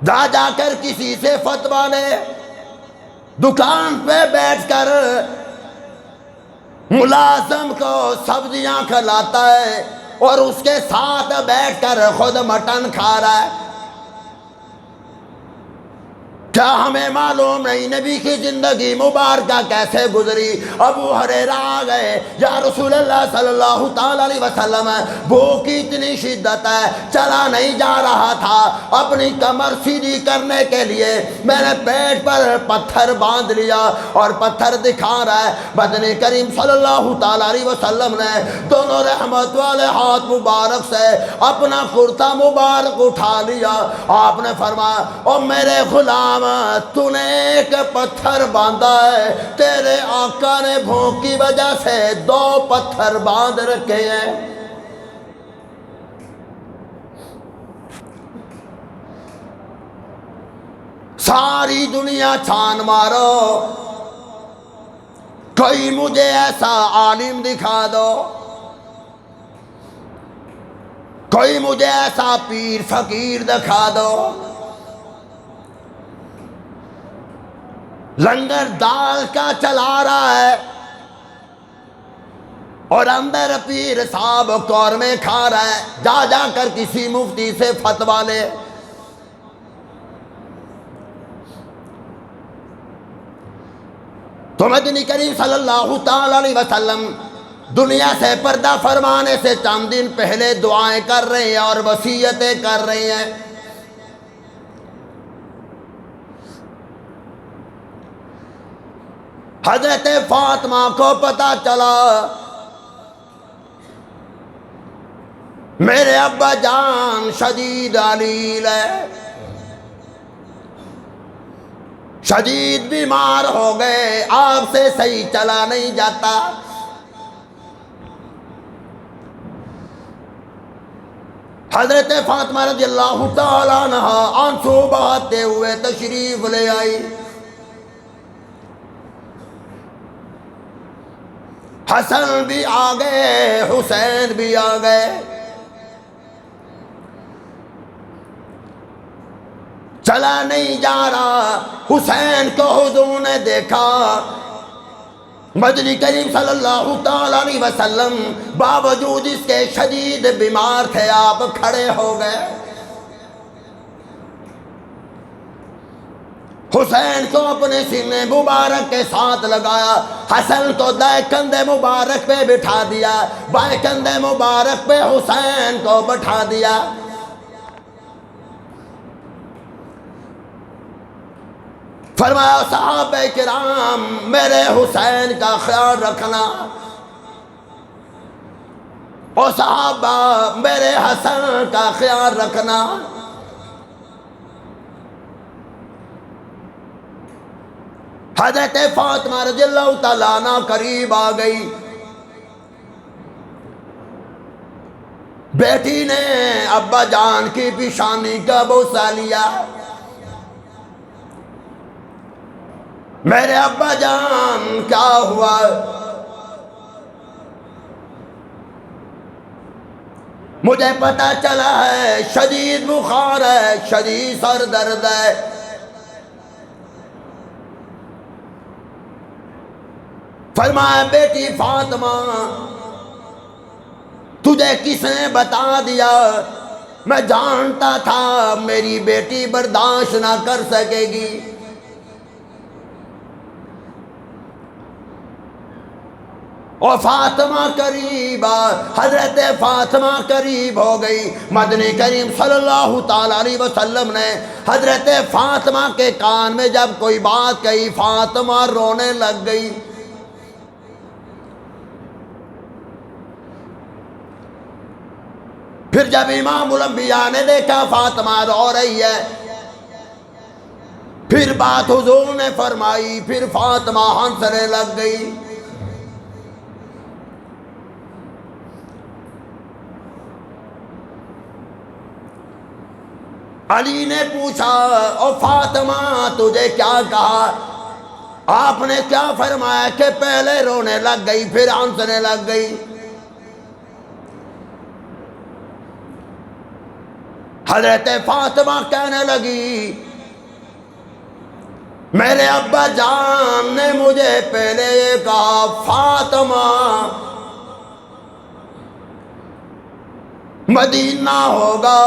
جا کر کسی سے فتویٰ لے، دکان پہ بیٹھ کر ملازم کو سبزیاں کھلاتا ہے اور اس کے ساتھ بیٹھ کر خود مٹن کھا رہا ہے۔ کیا ہمیں معلوم نہیں نبی کی زندگی مبارکہ کیسے گزری؟ ابو ہریرہ آ گئے، یا رسول اللہ صلی اللہ تعالیٰ علیہ وسلم بھوک کی اتنی شدت ہے، چلا نہیں جا رہا تھا، اپنی کمر سیدھی کرنے کے لیے میں نے پیٹ پر پتھر باندھ لیا اور پتھر دکھا رہا ہے۔ مدنی کریم صلی اللہ تعالیٰ علیہ وسلم نے دونوں رحمت والے ہاتھ مبارک سے اپنا کرتا مبارک اٹھا لیا، آپ نے فرمایا او میرے غلام، تو نے ایک پتھر باندھا ہے، تیرے آقا نے بھوک کی وجہ سے 2 پتھر باندھ رکھے ہیں۔ ساری دنیا چھان مارو، کوئی مجھے ایسا عالم دکھا دو، کوئی مجھے ایسا پیر فقیر دکھا دو، لنگر دال کا چلا رہا ہے اور اندر پیر صاحب قورمے کھا رہا ہے، جا کر کسی مفتی سے فتویٰ لے۔ تو مدنی کریم صلی اللہ تعالی علیہ وسلم دنیا سے پردہ فرمانے سے چند دن پہلے دعائیں کر رہے ہیں اور وصیتیں کر رہے ہیں. حضرت فاطمہ کو پتہ چلا میرے ابا جان شدید علیل ہے، شدید بیمار ہو گئے، آپ سے صحیح چلا نہیں جاتا. حضرت فاطمہ رضی اللہ تعالیٰ عنہ آنسو بہاتے ہوئے تشریف لے آئی. حسن بھی آ گئے، حسین بھی آ گئے. چلا نہیں جا رہا. حسین کو حضور نے دیکھا. مدنی کریم صلی اللہ تعالیٰ علیہ وسلم باوجود اس کے شدید بیمار تھے، آپ کھڑے ہو گئے. حسین کو اپنے سینے مبارک کے ساتھ لگایا، حسن کو دائیں کندھے مبارک پہ بٹھا دیا، بائیں کندھے مبارک پہ حسین کو بٹھا دیا. فرمایا صحابہ کرام میرے حسین کا خیال رکھنا، اور صحابہ میرے حسن کا خیال رکھنا. حضرت فاطمہ رضی اللہ تعالیٰ عنہ قریب آ گئی. بیٹی نے ابا جان کی پیشانی کا بوسہ لیا. میرے ابا جان کیا ہوا؟ مجھے پتہ چلا ہے شدید بخار ہے، شدید سر درد ہے. فرمایا بیٹی فاطمہ تجھے کس نے بتا دیا؟ میں جانتا تھا میری بیٹی برداشت نہ کر سکے گی. اور فاطمہ قریب، حضرت فاطمہ قریب ہو گئی. مدنی کریم صلی اللہ تعالیٰ علیہ وسلم نے حضرت فاطمہ کے کان میں جب کوئی بات کہی، فاطمہ رونے لگ گئی. پھر جب امام الانبیاء نے دیکھا فاطمہ رو رہی ہے، پھر بات حضور نے فرمائی، پھر فاطمہ ہنسنے لگ گئی. علی نے پوچھا او فاطمہ تجھے کیا کہا؟ آپ نے کیا فرمایا کہ پہلے رونے لگ گئی پھر ہنسنے لگ گئی؟ حضرت فاطمہ کہنے لگی میرے ابا جان نے مجھے پہلے یہ کہا فاطمہ مدینہ ہوگا،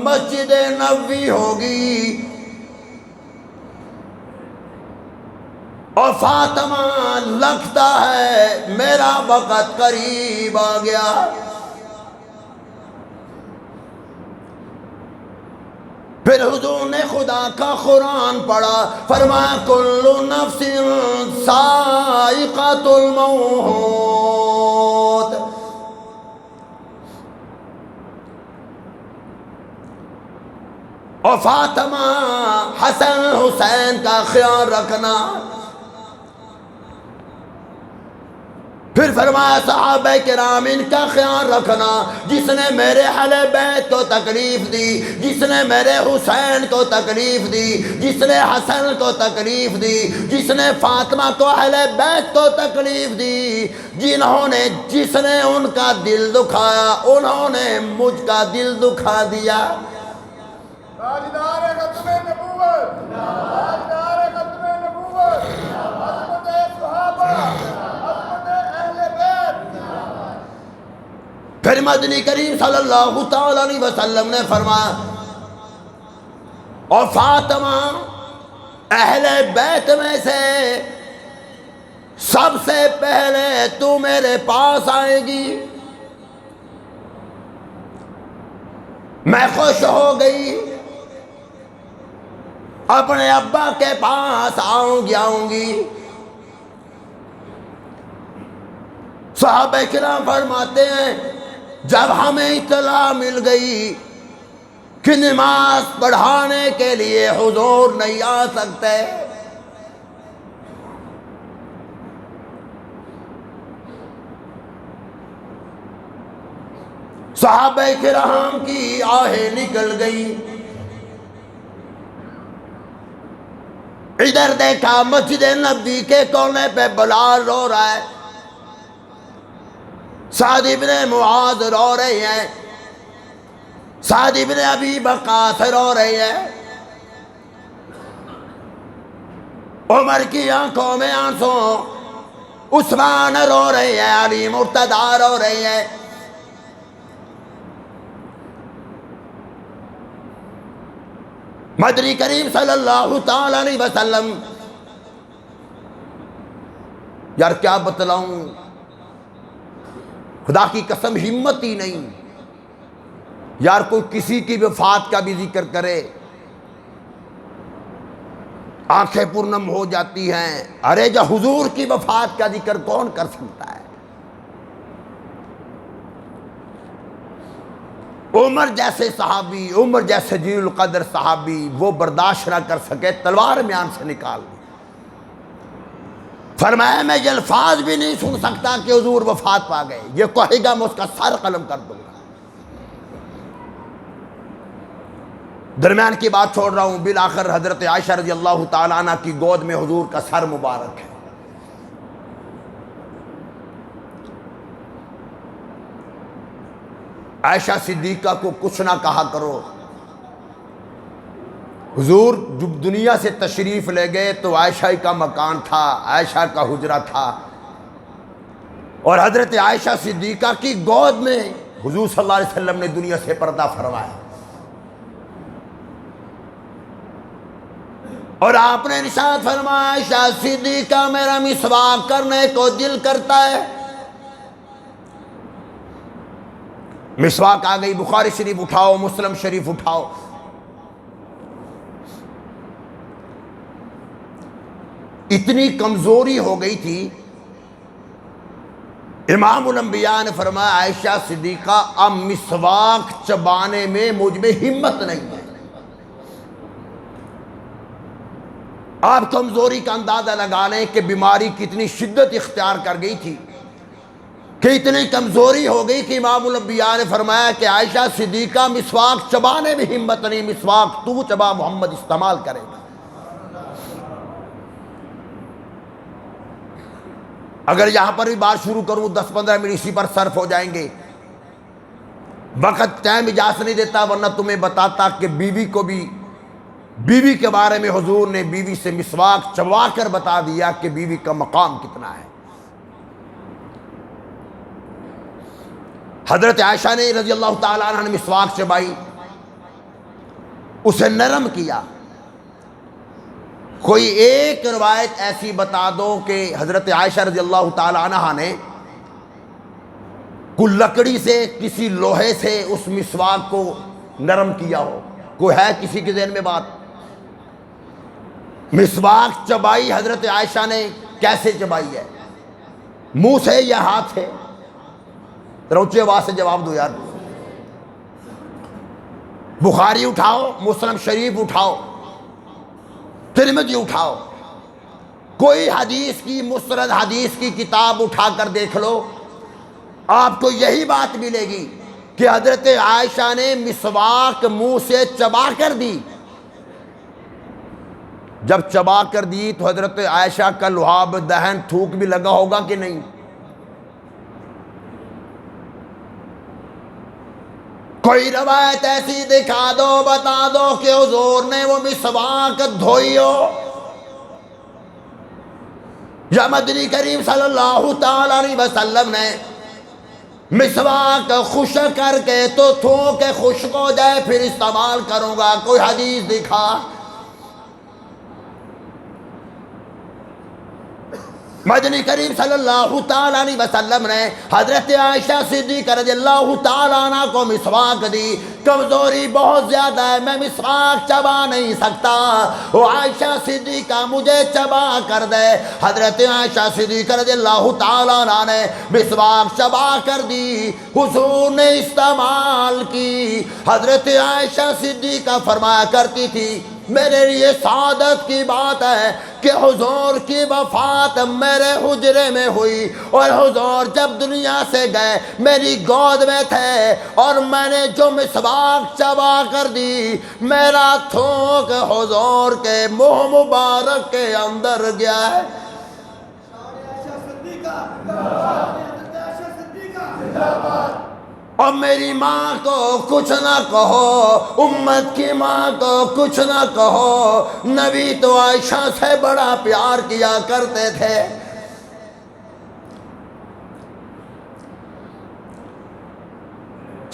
مسجد نبوی ہوگی، اور فاطمہ لگتا ہے میرا وقت قریب آ گیا. پھر حضور نے خدا کا قرآن پڑھا، فرمایا کل نفس ذائقۃ الموت. اور فاطمہ حسن حسین کا خیال رکھنا. پھر فرمایا صحابہ کرام ان کا خیال رکھنا. جس نے میرے اہل بیت کو تکلیف دی، جس نے میرے حسین کو تکلیف دی، جس نے حسن کو تکلیف دی، جس نے فاطمہ کو اہل بیت کو تکلیف دی، جس نے ان کا دل دکھایا، انہوں نے مجھ کا دل دکھا دیا. تاجدار ختم نبوت، تاجدار ختم نبوت، عظمت صحابہ، عظمت اہل بیت. پھر مدنی کریم صلی اللہ تعالیٰ علیہ وسلم نے فرمایا اور فاطمہ اہل بیت میں سے سب سے پہلے تو میرے پاس آئے گی، میں خوش ہو گئی، اپنے ابا کے پاس آؤں گی۔ صحابہ کرام فرماتے ہیں جب ہمیں اطلاع مل گئی کہ نماز پڑھانے کے لیے حضور نہیں آ سکتے، صحابہ کرام کی آہیں نکل گئی۔ ادھر دیکھا مسجد نبوی کے کونے پہ بلال رو رہا ہے، سعد ابن معاذ رو رہے ہیں، سعد ابن ابی وقاص رو رہے ہیں، عمر کی آنکھوں میں آنسو، عثمان رو رہے ہیں، علی مرتضی رو رہے ہیں۔ مدنی کریم صلی اللہ تعالی علیہ وسلم، یار کیا بتلاؤں، خدا کی قسم ہمت ہی نہیں یار، کوئی کسی کی وفات کا بھی ذکر کرے آنکھیں پرنم ہو جاتی ہیں۔ ارے جو حضور کی وفات کا ذکر کون کر سکتا ہے؟ عمر جیسے صحابی، عمر جیسے جلیل القدر صحابی، وہ برداشت نہ کر سکے، تلوار میان سے نکال دی۔ فرمایا میں یہ الفاظ بھی نہیں سن سکتا کہ حضور وفات پا گئے، یہ کہے گا میں اس کا سر قلم کر دوں گا۔ درمیان کی بات چھوڑ رہا ہوں، بالآخر حضرت عائشہ رضی اللہ تعالیٰ عنہ کی گود میں حضور کا سر مبارک ہے۔ عائشہ صدیقہ کو کچھ نہ کہا کرو، حضور جب دنیا سے تشریف لے گئے تو عائشہ کا مکان تھا، عائشہ کا حجرہ تھا، اور حضرت عائشہ صدیقہ کی گود میں حضور صلی اللہ علیہ وسلم نے دنیا سے پردہ فرمایا، اور آپ نے ارشاد فرمایا عائشہ صدیقہ میرا مسواک کرنے کو دل کرتا ہے۔ مسواک آ گئی، بخاری شریف اٹھاؤ، مسلم شریف اٹھاؤ، اتنی کمزوری ہو گئی تھی، امام الانبیاء نے فرمایا عائشہ صدیقہ اب مسواک چبانے میں مجھ میں ہمت نہیں ہے۔ آپ کمزوری کا اندازہ لگا لیں کہ بیماری کتنی شدت اختیار کر گئی تھی، کہ اتنی کمزوری ہو گئی کہ امام الانبیاء نے فرمایا کہ عائشہ صدیقہ مسواک چبانے میں ہمت نہیں، مسواک تو چبا، محمد استعمال کرے گا۔ اگر یہاں پر بھی بات شروع کروں 10-15 منٹ اسی پر صرف ہو جائیں گے، وقت ٹائم اجازت نہیں دیتا، ورنہ تمہیں بتاتا کہ بیوی کو بھی، بیوی کے بارے میں حضور نے بیوی سے مسواک چبا کر بتا دیا کہ بیوی کا مقام کتنا ہے۔ حضرت عائشہ نے رضی اللہ تعالیٰ عنہ نے مسواک چبائی، اسے نرم کیا۔ کوئی ایک روایت ایسی بتا دو کہ حضرت عائشہ رضی اللہ تعالیٰ عنہ نے کوئی لکڑی سے، کسی لوہے سے اس مسواک کو نرم کیا ہو، کوئی ہے کسی کے ذہن میں بات؟ مسواک چبائی حضرت عائشہ نے کیسے چبائی ہے؟ منہ سے یا ہاتھ سے؟ اونچی آواز سے جواب دو یار۔ بخاری اٹھاؤ، مسلم شریف اٹھاؤ، ترمذی اٹھاؤ، کوئی حدیث کی، مستند حدیث کی کتاب اٹھا کر دیکھ لو، آپ کو یہی بات ملے گی کہ حضرت عائشہ نے مسواک منہ سے چبا کر دی۔ جب چبا کر دی تو حضرت عائشہ کا لعاب دہن تھوک بھی لگا ہوگا کہ نہیں؟ کوئی روایت ایسی دکھا دو، بتا دو کہ حضور نے وہ مسواک دھوئی ہو، یا مدنی کریم صلی اللہ تعالی علیہ وسلم نے مسواک خشک کر کے تو تھو کے خشک ہو جائے پھر استعمال کروں گا، کوئی حدیث دکھا؟ مدنی کریم صلی اللہ تعالیٰ علیہ وسلم نے حضرت عائشہ صدیقہ رضی اللہ تعالیٰ عنہ کو مسواک دی. کمزوری بہت زیادہ ہے، میں مسواک چبا نہیں سکتا، وہ عائشہ صدیقہ مجھے چبا کر دے. حضرت عائشہ صدیقہ رضی اللہ تعالیٰ عنہ نے مسواک چبا کر دی، حضور نے استعمال کی. حضرت عائشہ صدیقہ فرمایا کرتی تھی میرے لیے سعادت کی بات ہے کہ حضور کی وفات میرے حجرے میں ہوئی، اور حضور جب دنیا سے گئے میری گود میں تھے، اور میں نے جو مسواک چبا کر دی میرا تھوک حضور کے منہ مبارک کے اندر گیا ہے. اور میری ماں کو کچھ نہ کہو، امت کی ماں کو کچھ نہ کہو، نبی تو عائشہ سے بڑا پیار کیا کرتے تھے.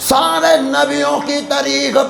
سارے نبیوں کی تاریخ پڑھ